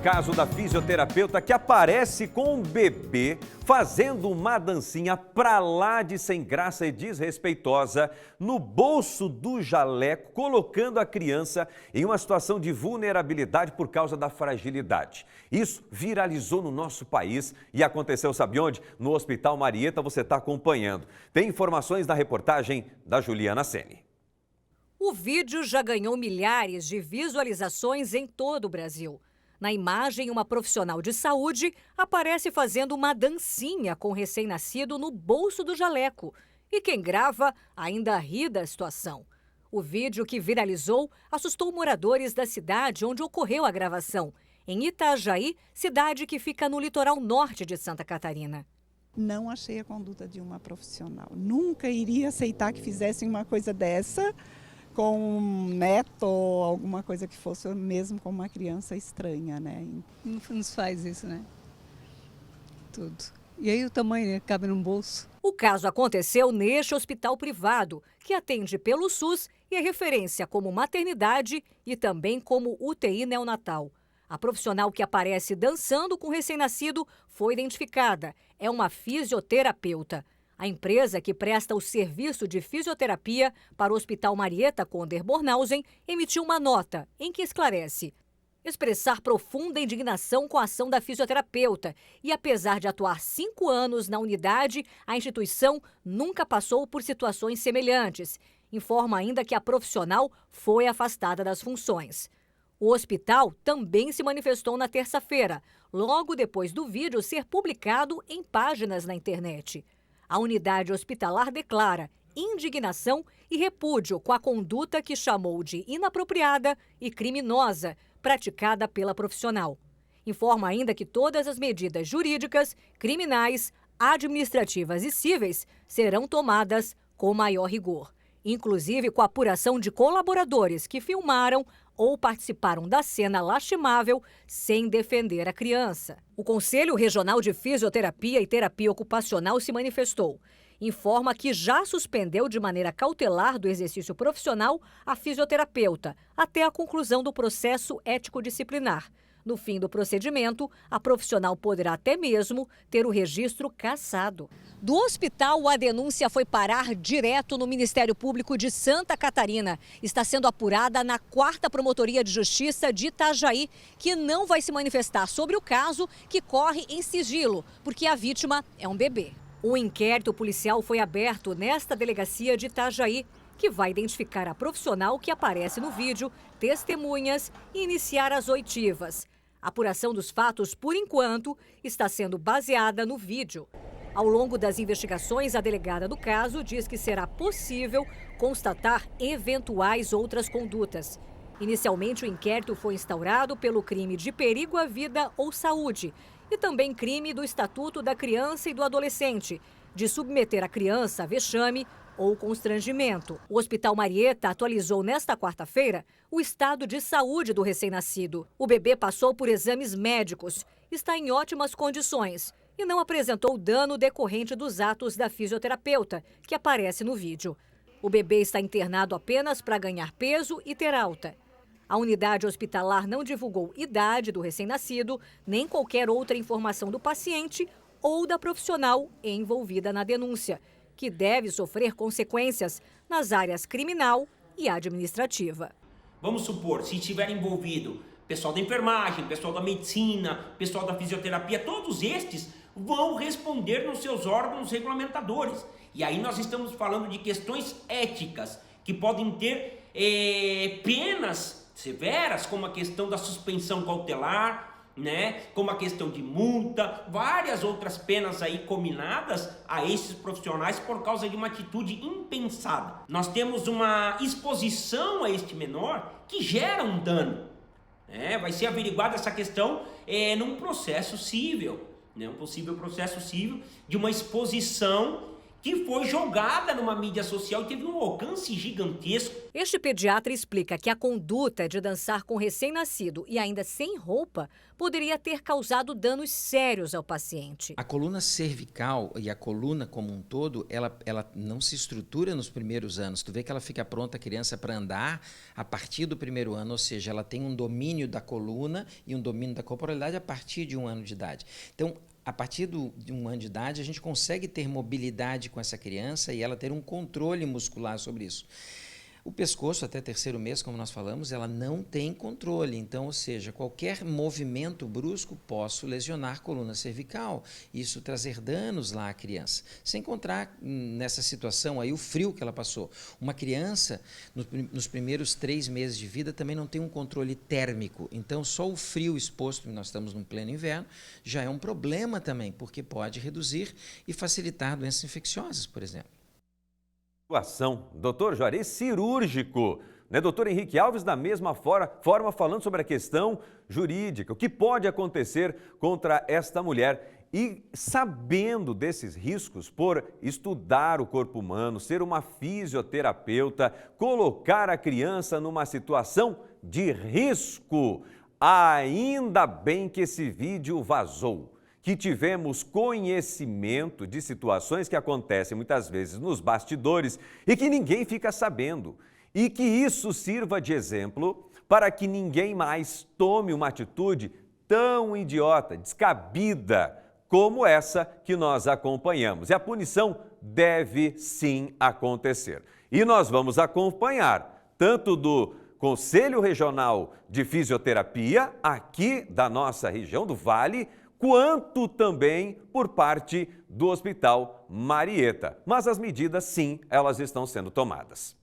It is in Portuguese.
caso da fisioterapeuta que aparece com um bebê fazendo uma dancinha pra lá de sem graça e desrespeitosa no bolso do jaleco, colocando a criança em uma situação de vulnerabilidade por causa da fragilidade. Isso viralizou no nosso país e aconteceu, sabe onde? No Hospital Marieta, você está acompanhando. Tem informações na reportagem da Juliana Sene. O vídeo já ganhou milhares de visualizações em todo o Brasil. Na imagem, uma profissional de saúde aparece fazendo uma dancinha com o recém-nascido no bolso do jaleco. E quem grava ainda ri da situação. O vídeo, que viralizou, assustou moradores da cidade onde ocorreu a gravação, em Itajaí, cidade que fica no litoral norte de Santa Catarina. Não achei a conduta de uma profissional. Nunca iria aceitar que fizessem uma coisa dessa com um neto ou alguma coisa que fosse, mesmo com uma criança estranha, né? Não nos faz isso, né? Tudo. E aí o tamanho, né? Cabe no bolso. O caso aconteceu neste hospital privado, que atende pelo SUS e é referência como maternidade e também como UTI neonatal. A profissional que aparece dançando com o recém-nascido foi identificada. É uma fisioterapeuta. A empresa que presta o serviço de fisioterapia para o Hospital Marieta Conder Bornhausen emitiu uma nota em que esclarece: expressar profunda indignação com a ação da fisioterapeuta e, apesar de atuar 5 anos na unidade, a instituição nunca passou por situações semelhantes. Informa ainda que a profissional foi afastada das funções. O hospital também se manifestou na terça-feira, logo depois do vídeo ser publicado em páginas na internet. A unidade hospitalar declara indignação e repúdio com a conduta que chamou de inapropriada e criminosa praticada pela profissional. Informa ainda que todas as medidas jurídicas, criminais, administrativas e cíveis serão tomadas com maior rigor, inclusive com a apuração de colaboradores que filmaram ou participaram da cena lastimável sem defender a criança. O Conselho Regional de Fisioterapia e Terapia Ocupacional se manifestou. Informa que já suspendeu de maneira cautelar do exercício profissional a fisioterapeuta, até a conclusão do processo ético-disciplinar. No fim do procedimento, a profissional poderá até mesmo ter o registro cassado. Do hospital, a denúncia foi parar direto no Ministério Público de Santa Catarina. Está sendo apurada na 4ª Promotoria de Justiça de Itajaí, que não vai se manifestar sobre o caso, que corre em sigilo, porque a vítima é um bebê. O inquérito policial foi aberto nesta delegacia de Itajaí, que vai identificar a profissional que aparece no vídeo, testemunhas e iniciar as oitivas. A apuração dos fatos, por enquanto, está sendo baseada no vídeo. Ao longo das investigações, a delegada do caso diz que será possível constatar eventuais outras condutas. Inicialmente, o inquérito foi instaurado pelo crime de perigo à vida ou saúde e também crime do Estatuto da Criança e do Adolescente, de submeter a criança a vexame ou constrangimento. O Hospital Marieta atualizou nesta quarta-feira o estado de saúde do recém-nascido. O bebê passou por exames médicos, está em ótimas condições e não apresentou dano decorrente dos atos da fisioterapeuta, que aparece no vídeo. O bebê está internado apenas para ganhar peso e ter alta. A unidade hospitalar não divulgou idade do recém-nascido, nem qualquer outra informação do paciente ou da profissional envolvida na denúncia, que deve sofrer consequências nas áreas criminal e administrativa. Vamos supor, se estiver envolvido pessoal da enfermagem, pessoal da medicina, pessoal da fisioterapia, todos estes vão responder nos seus órgãos regulamentadores. E aí nós estamos falando de questões éticas, que podem ter penas severas, como a questão da suspensão cautelar, né? Como a questão de multa, várias outras penas aí combinadas a esses profissionais por causa de uma atitude impensada. Nós temos uma exposição a este menor que gera um dano. Vai ser averiguada essa questão num processo cível, né? Um possível processo cível de uma exposição que foi jogada numa mídia social e teve um alcance gigantesco. Este pediatra explica que a conduta de dançar com recém-nascido e ainda sem roupa poderia ter causado danos sérios ao paciente. A coluna cervical e a coluna como um todo, ela não se estrutura nos primeiros anos. Tu vê que ela fica pronta, a criança, para andar a partir do primeiro ano, ou seja, ela tem um domínio da coluna e um domínio da corporalidade a partir de 1 ano de idade. Então, a partir de 1 ano de idade, a gente consegue ter mobilidade com essa criança e ela ter um controle muscular sobre isso. O pescoço, até 3º mês, como nós falamos, ela não tem controle. Então, ou seja, qualquer movimento brusco possa lesionar a coluna cervical, isso trazer danos lá à criança. Sem encontrar nessa situação aí o frio que ela passou. Uma criança, nos primeiros 3 meses de vida, também não tem um controle térmico. Então, só o frio exposto, nós estamos no pleno inverno, já é um problema também, porque pode reduzir e facilitar doenças infecciosas, por exemplo. Doutor Juarez, cirúrgico, né? Doutor Henrique Alves, da mesma forma, falando sobre a questão jurídica, o que pode acontecer contra esta mulher e sabendo desses riscos por estudar o corpo humano, ser uma fisioterapeuta, colocar a criança numa situação de risco. Ainda bem que esse vídeo vazou, que tivemos conhecimento de situações que acontecem muitas vezes nos bastidores e que ninguém fica sabendo. E que isso sirva de exemplo para que ninguém mais tome uma atitude tão idiota, descabida, como essa que nós acompanhamos. E a punição deve sim acontecer. E nós vamos acompanhar tanto do Conselho Regional de Fisioterapia, aqui da nossa região do Vale, quanto também por parte do Hospital Marieta. Mas as medidas, sim, elas estão sendo tomadas.